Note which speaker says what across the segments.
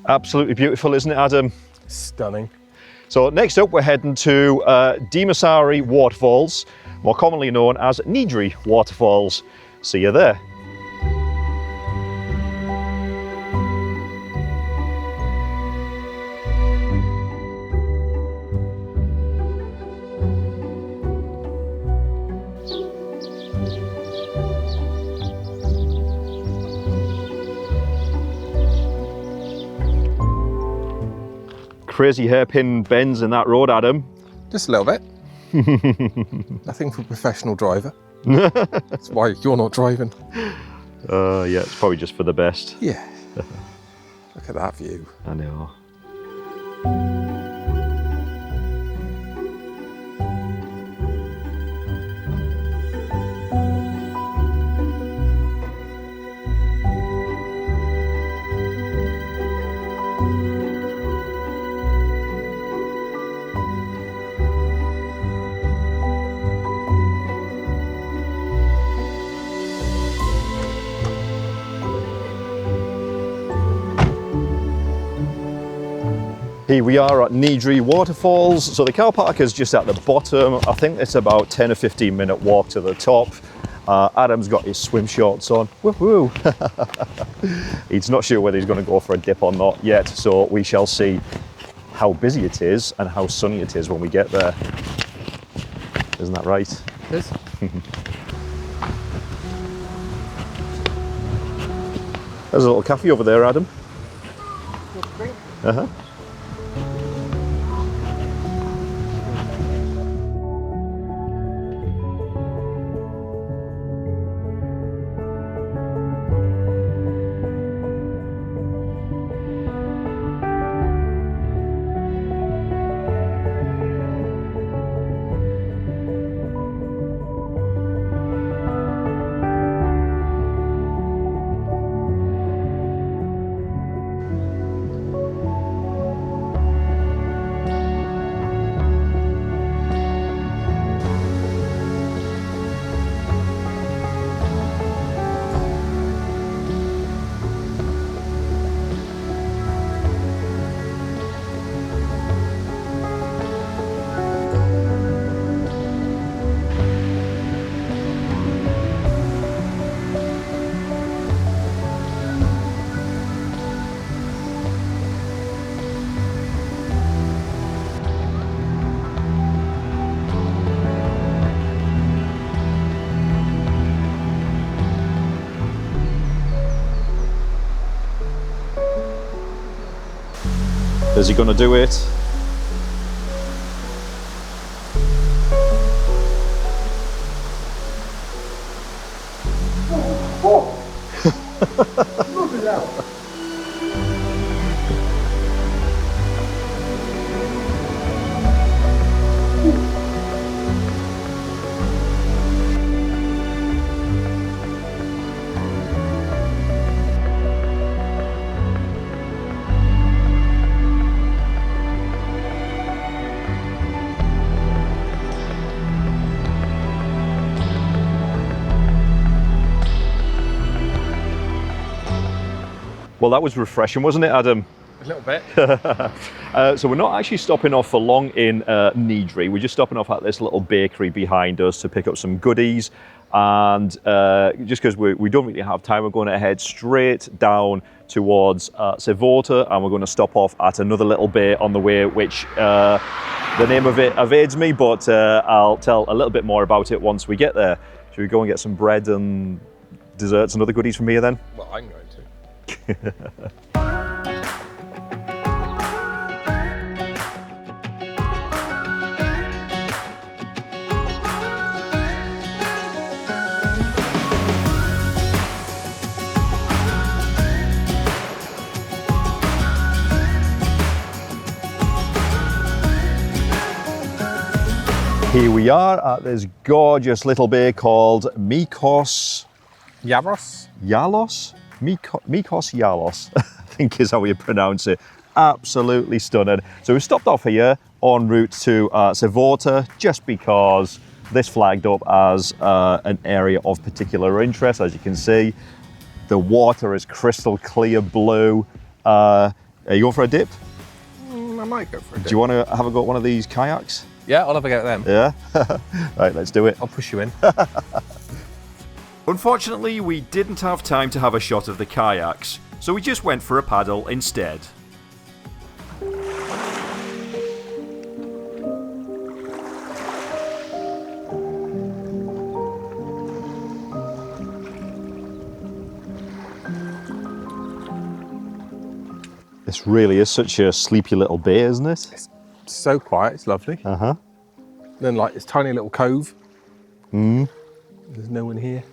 Speaker 1: Absolutely beautiful, isn't it, Adam?
Speaker 2: Stunning.
Speaker 1: So next up, we're heading to Nidri Waterfalls, more commonly known as Nidri Waterfalls. See you there. Crazy hairpin bends in that road, Adam.
Speaker 2: Just a little bit. Nothing for a professional driver. That's why you're not driving.
Speaker 1: Yeah, it's probably just for the best.
Speaker 2: Yeah. Look at that view.
Speaker 1: I know. Here we are at Nidri Waterfalls. So the car park is just at the bottom. I think it's about 10 or 15 minute walk to the top. Adam's got his swim shorts on. Woohoo! He's not sure whether he's going to go for a dip or not yet, so we shall see how busy it is and how sunny it is when we get there. Isn't that right?
Speaker 2: It is.
Speaker 1: There's a little cafe over there, Adam. Uh-huh. Is he going to do it? Well, that was refreshing, wasn't it, Adam?
Speaker 2: A little bit.
Speaker 1: So we're not actually stopping off for long in Nidri. We're just stopping off at this little bakery behind us to pick up some goodies. And just because we don't really have time, we're going to head straight down towards Sivota, and we're going to stop off at another little bay on the way, which the name of it evades me, but I'll tell a little bit more about it once we get there. Should we go and get some bread and desserts and other goodies from here then?
Speaker 2: Well, I'm going to.
Speaker 1: Here we are at this gorgeous little bay called Mikros
Speaker 2: Gialos?
Speaker 1: Gialos? Mikros Gialos, I think is how you pronounce it. Absolutely stunning. So we stopped off here en route to Sivota just because this flagged up as an area of particular interest. As you can see, the water is crystal clear blue. Are you going for a dip?
Speaker 2: I might go for a dip.
Speaker 1: Do you want to have a go at one of these kayaks?
Speaker 2: Yeah, I'll have a go at them.
Speaker 1: Yeah? Right, let's do it.
Speaker 2: I'll push you in.
Speaker 1: Unfortunately, we didn't have time to have a shot of the kayaks, so we just went for a paddle instead. This really is such a sleepy little bay, isn't it?
Speaker 2: It's so quiet, it's lovely.
Speaker 1: Uh-huh.
Speaker 2: Then like this tiny little cove.
Speaker 1: Mm.
Speaker 2: There's no one here.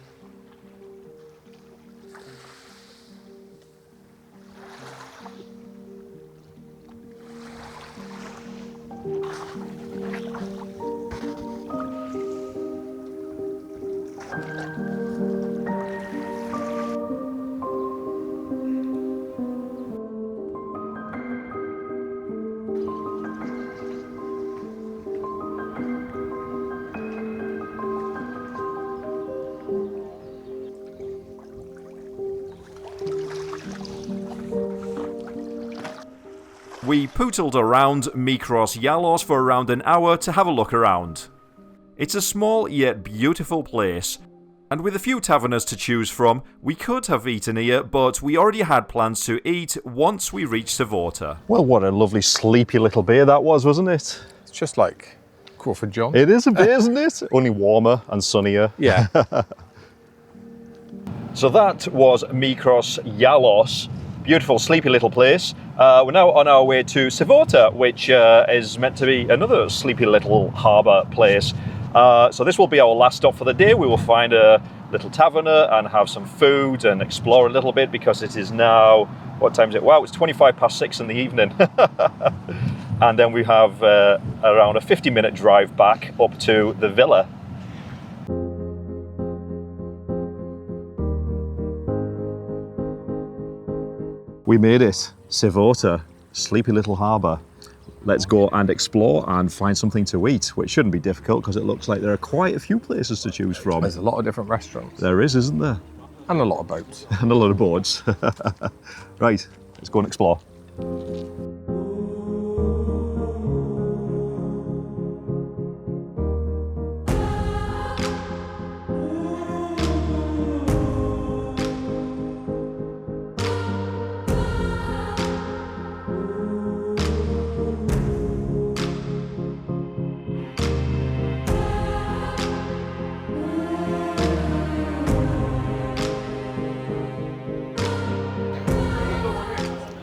Speaker 1: We pootled around Mikros Gialos for around an hour to have a look around. It's a small yet beautiful place, and with a few tavernas to choose from, we could have eaten here, but we already had plans to eat once we reached Sivota. Well, what a lovely sleepy little bay that was, wasn't it?
Speaker 2: It's just like Crawford John.
Speaker 1: It is a bay, isn't it? Only warmer and sunnier.
Speaker 2: Yeah.
Speaker 1: So that was Mikros Gialos. Beautiful, sleepy little place. We're now on our way to Sivota, which is meant to be another sleepy little harbour place. So this will be our last stop for the day. We will find a little taverna and have some food and explore a little bit, because it is now, what time is it? Wow, it's 6:25 in the evening. And then we have around a 50-minute drive back up to the villa. We made it, Sivota, sleepy little harbour. Let's go and explore and find something to eat, which shouldn't be difficult because it looks like there are quite a few places to choose from.
Speaker 2: There's a lot of different restaurants.
Speaker 1: There is, isn't there?
Speaker 2: And a lot of boats.
Speaker 1: And a lot of boards. Right, let's go and explore.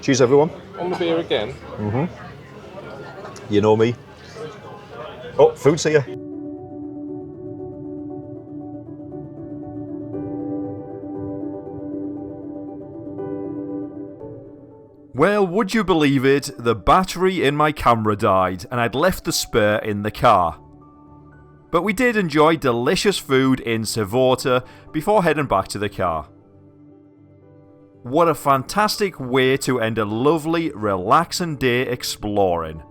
Speaker 1: Cheers, everyone.
Speaker 2: On the beer again.
Speaker 1: You know me. Oh, food's here. Well, would you believe it? The battery in my camera died and I'd left the spare in the car. But we did enjoy delicious food in Sivota before heading back to the car. What a fantastic way to end a lovely, relaxing day exploring.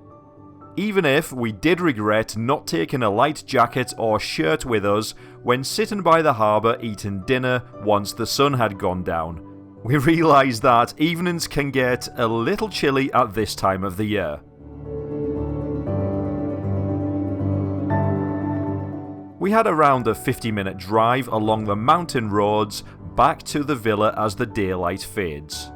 Speaker 1: Even if we did regret not taking a light jacket or shirt with us when sitting by the harbour eating dinner once the sun had gone down. We realised that evenings can get a little chilly at this time of the year. We had around a 50-minute drive along the mountain roads back to the villa as the daylight fades.